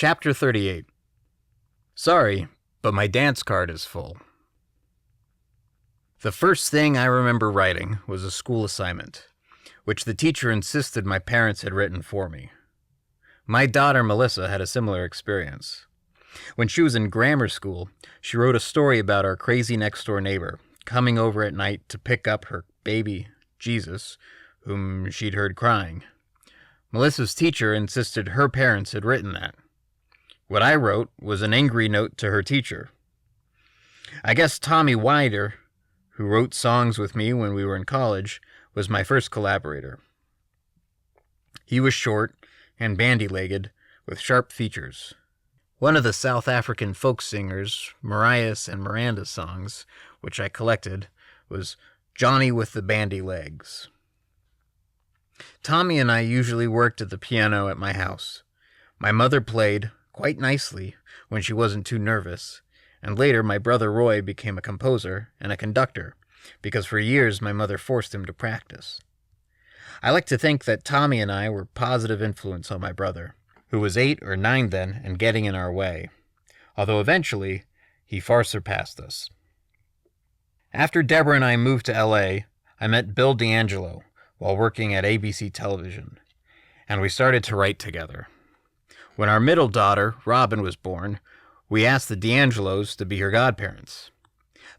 Chapter 38. Sorry, but my dance card is full. The first thing I remember writing was a school assignment, which the teacher insisted my parents had written for me. My daughter Melissa had a similar experience. When she was in grammar school, she wrote a story about our crazy next-door neighbor coming over at night to pick up her baby, Jesus, whom she'd heard crying. Melissa's teacher insisted her parents had written that. What I wrote was an angry note to her teacher. I guess Tommy Wider, who wrote songs with me when we were in college, was my first collaborator. He was short and bandy-legged, with sharp features. One of the South African folk singers, Mariah's and Miranda's songs, which I collected, was Johnny with the Bandy Legs. Tommy and I usually worked at the piano at my house. My mother played, quite nicely, when she wasn't too nervous, and later my brother Roy became a composer and a conductor, because for years my mother forced him to practice. I like to think that Tommy and I were positive influence on my brother, who was 8 or 9 then and getting in our way, although eventually he far surpassed us. After Deborah and I moved to L.A., I met Bill D'Angelo while working at ABC Television, and we started to write together. When our middle daughter, Robin, was born, we asked the D'Angelos to be her godparents.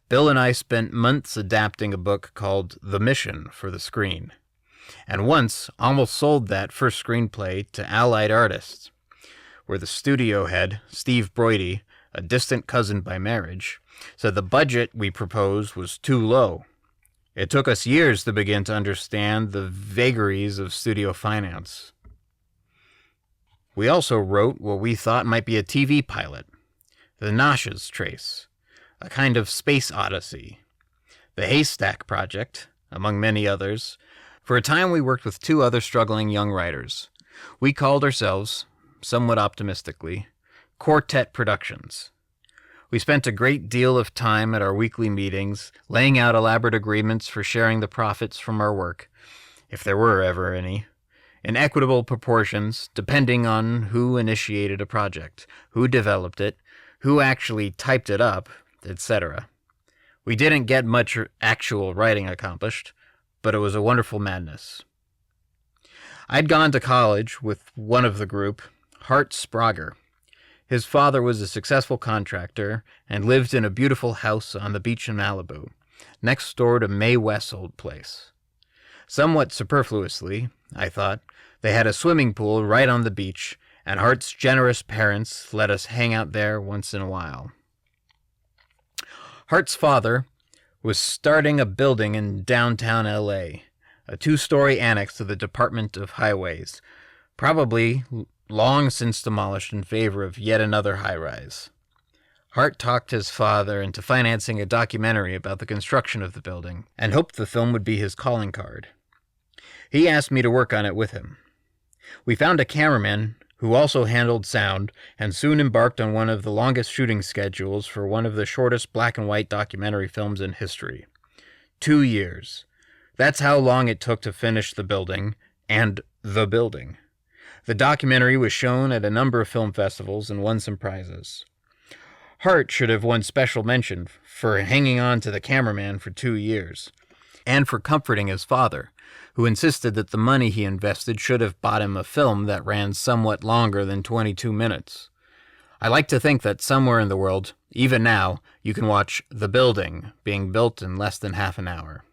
Bill and I spent months adapting a book called The Mission for the screen, and once almost sold that first screenplay to Allied Artists, where the studio head, Steve Broidy, a distant cousin by marriage, said the budget we proposed was too low. It took us years to begin to understand the vagaries of studio finance. We also wrote what we thought might be a TV pilot, The Noshes Trace, a kind of space odyssey, The Haystack Project, among many others. For a time we worked with 2 other struggling young writers. We called ourselves, somewhat optimistically, Quartet Productions. We spent a great deal of time at our weekly meetings, laying out elaborate agreements for sharing the profits from our work, if there were ever any, in equitable proportions, depending on who initiated a project, who developed it, who actually typed it up, etc. We didn't get much actual writing accomplished, but it was a wonderful madness. I'd gone to college with one of the group, Hart Sprager. His father was a successful contractor and lived in a beautiful house on the beach in Malibu, next door to Mae West's old place. Somewhat superfluously, I thought, they had a swimming pool right on the beach, and Hart's generous parents let us hang out there once in a while. Hart's father was starting a building in downtown L.A., a 2-story annex to the Department of Highways, probably long since demolished in favor of yet another high-rise. Hart talked his father into financing a documentary about the construction of the building, and hoped the film would be his calling card. He asked me to work on it with him. We found a cameraman who also handled sound, and soon embarked on one of the longest shooting schedules for one of the shortest black-and-white documentary films in history. 2 years. That's how long it took to finish the building, and the building. The documentary was shown at a number of film festivals and won some prizes. Hart should have won special mention for hanging on to the cameraman for 2 years, and for comforting his father, who insisted that the money he invested should have bought him a film that ran somewhat longer than 22 minutes. I like to think that somewhere in the world, even now, you can watch The Building being built in less than half an hour.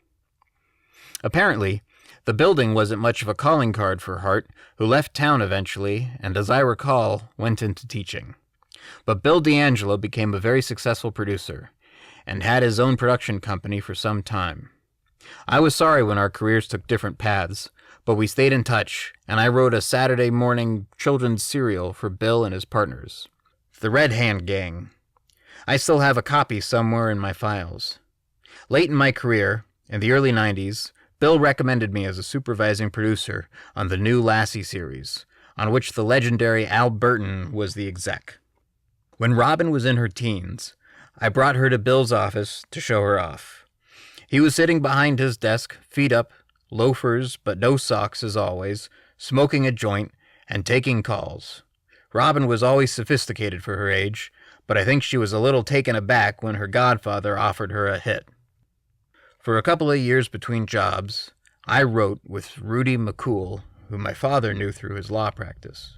Apparently, the building wasn't much of a calling card for Hart, who left town eventually, and as I recall, went into teaching. But Bill D'Angelo became a very successful producer, and had his own production company for some time. I was sorry when our careers took different paths, but we stayed in touch, and I wrote a Saturday morning children's serial for Bill and his partners, The Red Hand Gang. I still have a copy somewhere in my files. Late in my career, in the early 90s, Bill recommended me as a supervising producer on the new Lassie series, on which the legendary Al Burton was the exec. When Robin was in her teens, I brought her to Bill's office to show her off. He was sitting behind his desk, feet up, loafers but no socks as always, smoking a joint and taking calls. Robin was always sophisticated for her age, but I think she was a little taken aback when her godfather offered her a hit. For a couple of years between jobs, I wrote with Rudy McCool, who my father knew through his law practice.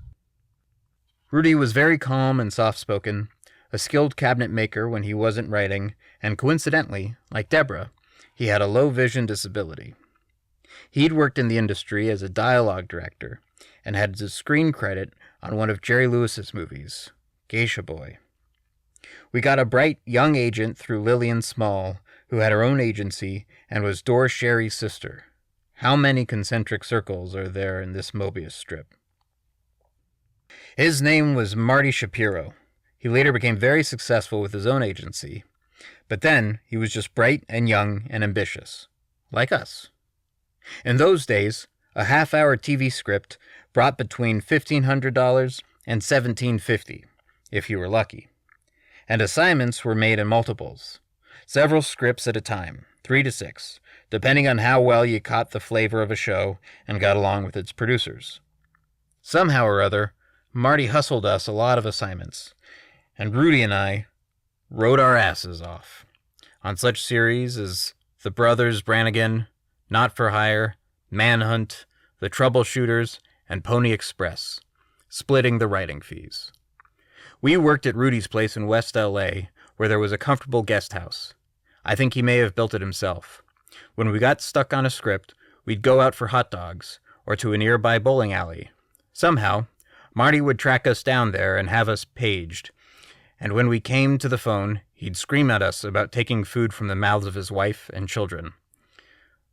Rudy was very calm and soft-spoken, a skilled cabinet maker when he wasn't writing, and coincidentally, like Deborah, he had a low vision disability. He'd worked in the industry as a dialogue director, and had a screen credit on one of Jerry Lewis's movies, Geisha Boy. We got a bright young agent through Lillian Small, who had her own agency and was Dor Sherry's sister. How many concentric circles are there in this Mobius strip? His name was Marty Shapiro. He later became very successful with his own agency, but then he was just bright and young and ambitious, like us. In those days, a half-hour TV script brought between $1,500 and $1,750, if you were lucky. And assignments were made in multiples, several scripts at a time, 3 to 6, depending on how well you caught the flavor of a show and got along with its producers. Somehow or other, Marty hustled us a lot of assignments, and Rudy and I wrote our asses off on such series as The Brothers Brannigan, Not for Hire, Manhunt, The Troubleshooters, and Pony Express, splitting the writing fees. We worked at Rudy's place in West L.A., where there was a comfortable guest house. I think he may have built it himself. When we got stuck on a script, we'd go out for hot dogs, or to a nearby bowling alley. Somehow, Marty would track us down there and have us paged, and when we came to the phone, he'd scream at us about taking food from the mouths of his wife and children,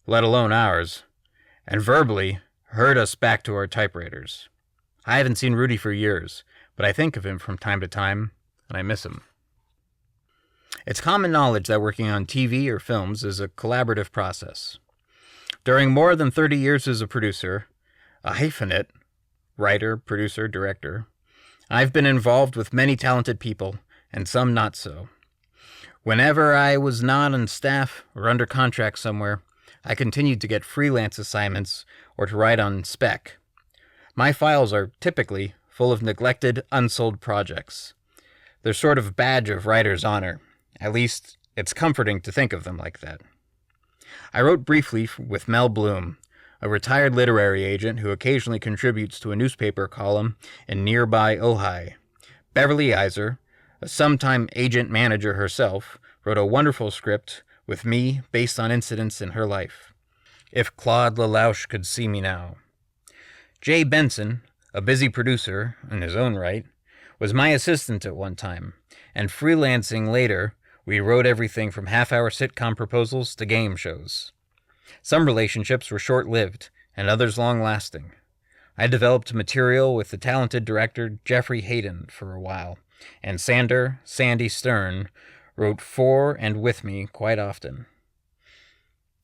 let alone ours, and verbally herd us back to our typewriters. I haven't seen Rudy for years, but I think of him from time to time, and I miss him. It's common knowledge that working on TV or films is a collaborative process. During more than 30 years as a producer, a hyphenate, writer, producer, director, I've been involved with many talented people, and some not so. Whenever I was not on staff or under contract somewhere, I continued to get freelance assignments or to write on spec. My files are typically full of neglected, unsold projects. They're sort of a badge of writer's honor. At least, it's comforting to think of them like that. I wrote briefly with Mel Bloom, a retired literary agent who occasionally contributes to a newspaper column in nearby Ojai. Beverly Iser, a sometime agent-manager herself, wrote a wonderful script with me based on incidents in her life. If Claude Lelouch could see me now. Jay Benson, a busy producer in his own right, was my assistant at one time, and freelancing later, we wrote everything from half-hour sitcom proposals to game shows. Some relationships were short-lived, and others long-lasting. I developed material with the talented director Jeffrey Hayden for a while, and Sandy Stern, wrote for and with me quite often.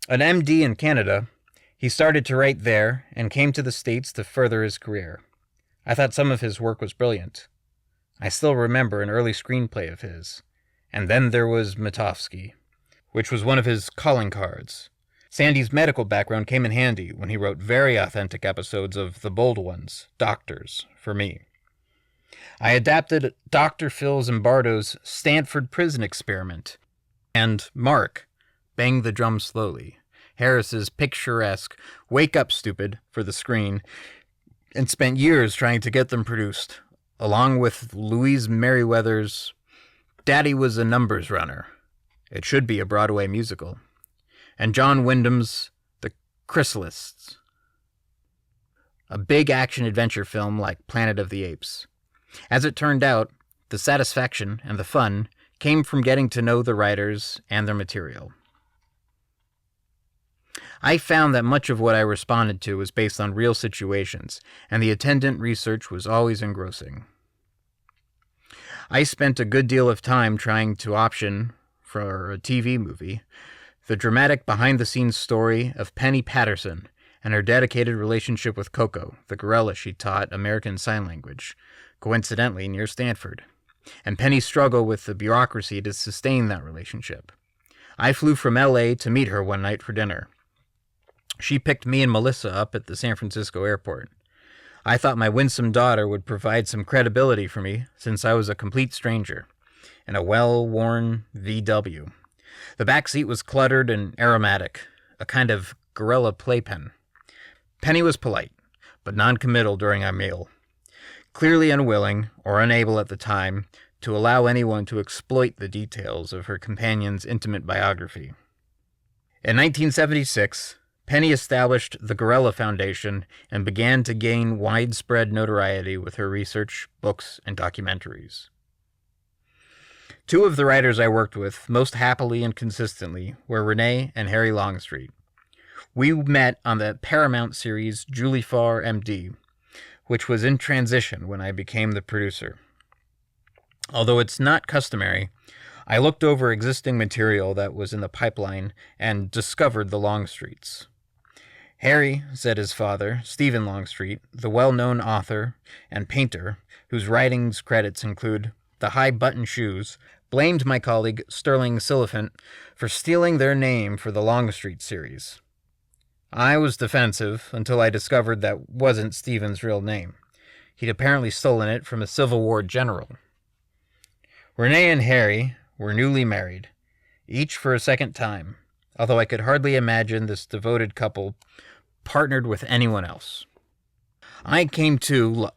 An MD in Canada, he started to write there and came to the States to further his career. I thought some of his work was brilliant. I still remember an early screenplay of his. And then there was Matovsky, which was one of his calling cards. Sandy's medical background came in handy when he wrote very authentic episodes of The Bold Ones, Doctors, for me. I adapted Dr. Phil Zimbardo's Stanford Prison Experiment, and Mark, Bang the Drum Slowly, Harris's picturesque Wake Up Stupid for the screen, and spent years trying to get them produced, along with Louise Merriweather's Daddy Was a Numbers Runner. It should be a Broadway musical. And John Wyndham's The Chrysalists, a big action-adventure film like Planet of the Apes. As it turned out, the satisfaction and the fun came from getting to know the writers and their material. I found that much of what I responded to was based on real situations, and the attendant research was always engrossing. I spent a good deal of time trying to option for a TV movie the dramatic behind-the-scenes story of Penny Patterson and her dedicated relationship with Coco, the gorilla she taught American Sign Language, coincidentally near Stanford, and Penny's struggle with the bureaucracy to sustain that relationship. I flew from L.A. to meet her one night for dinner. She picked me and Melissa up at the San Francisco airport. I thought my winsome daughter would provide some credibility for me since I was a complete stranger in a well-worn VW. The back seat was cluttered and aromatic, a kind of gorilla playpen. Penny was polite, but non-committal during our meal, clearly unwilling, or unable at the time, to allow anyone to exploit the details of her companion's intimate biography. In 1976, Penny established the Gorilla Foundation and began to gain widespread notoriety with her research, books, and documentaries. Two of the writers I worked with most happily and consistently were Renee and Harry Longstreet. We met on the Paramount series Julie Farr, M.D., which was in transition when I became the producer. Although it's not customary, I looked over existing material that was in the pipeline and discovered the Longstreets. Harry, said his father, Stephen Longstreet, the well-known author and painter, whose writings credits include The High Button Shoes, blamed my colleague Sterling Siliphant for stealing their name for the Longstreet series. I was defensive until I discovered that wasn't Stephen's real name. He'd apparently stolen it from a Civil War general. Renee and Harry were newly married, each for a second time, although I could hardly imagine this devoted couple partnered with anyone else. I came to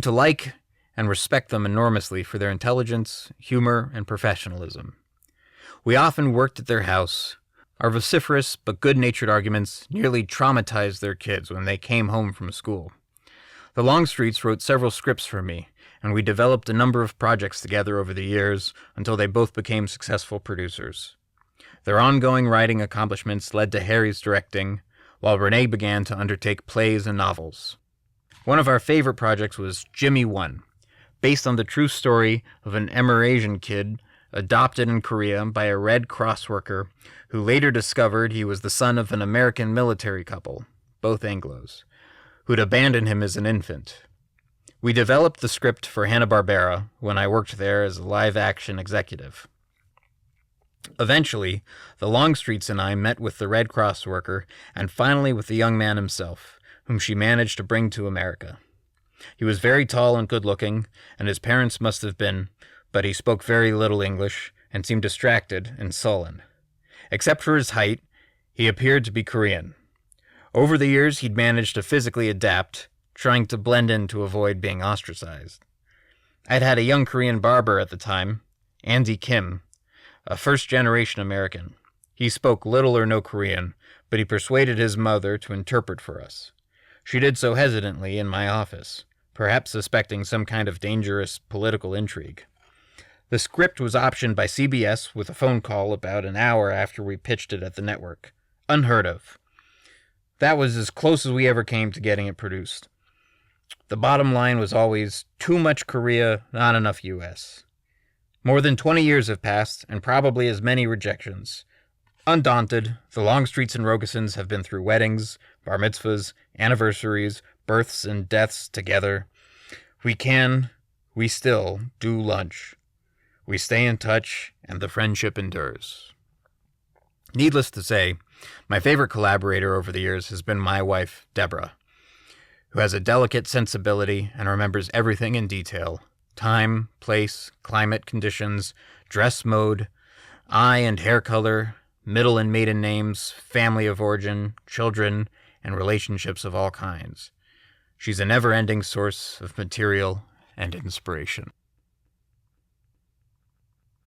like and respect them enormously for their intelligence, humor, and professionalism. We often worked at their house. Our vociferous but good-natured arguments nearly traumatized their kids when they came home from school. The Longstreets wrote several scripts for me, and we developed a number of projects together over the years until they both became successful producers. Their ongoing writing accomplishments led to Harry's directing, while Renee began to undertake plays and novels. One of our favorite projects was Jimmy 1, based on the true story of an Amerasian kid adopted in Korea by a Red Cross worker who later discovered he was the son of an American military couple, both Anglos, who'd abandoned him as an infant. We developed the script for Hanna-Barbera when I worked there as a live-action executive. Eventually, the Longstreets and I met with the Red Cross worker and finally with the young man himself, whom she managed to bring to America. He was very tall and good-looking, and his parents must have been, but he spoke very little English and seemed distracted and sullen. Except for his height, he appeared to be Korean. Over the years, he'd managed to physically adapt, trying to blend in to avoid being ostracized. I'd had a young Korean barber at the time, Andy Kim, a first-generation American. He spoke little or no Korean, but he persuaded his mother to interpret for us. She did so hesitantly in my office, perhaps suspecting some kind of dangerous political intrigue. The script was optioned by CBS with a phone call about an hour after we pitched it at the network. Unheard of. That was as close as we ever came to getting it produced. The bottom line was always, too much Korea, not enough U.S. More than 20 years have passed, and probably as many rejections. Undaunted, the Longstreets and Rogosins have been through weddings, bar mitzvahs, anniversaries, births, and deaths together. We still do lunch. We stay in touch, and the friendship endures. Needless to say, my favorite collaborator over the years has been my wife, Deborah, who has a delicate sensibility and remembers everything in detail: time, place, climate conditions, dress mode, eye and hair color, middle and maiden names, family of origin, children, and relationships of all kinds. She's a never-ending source of material and inspiration.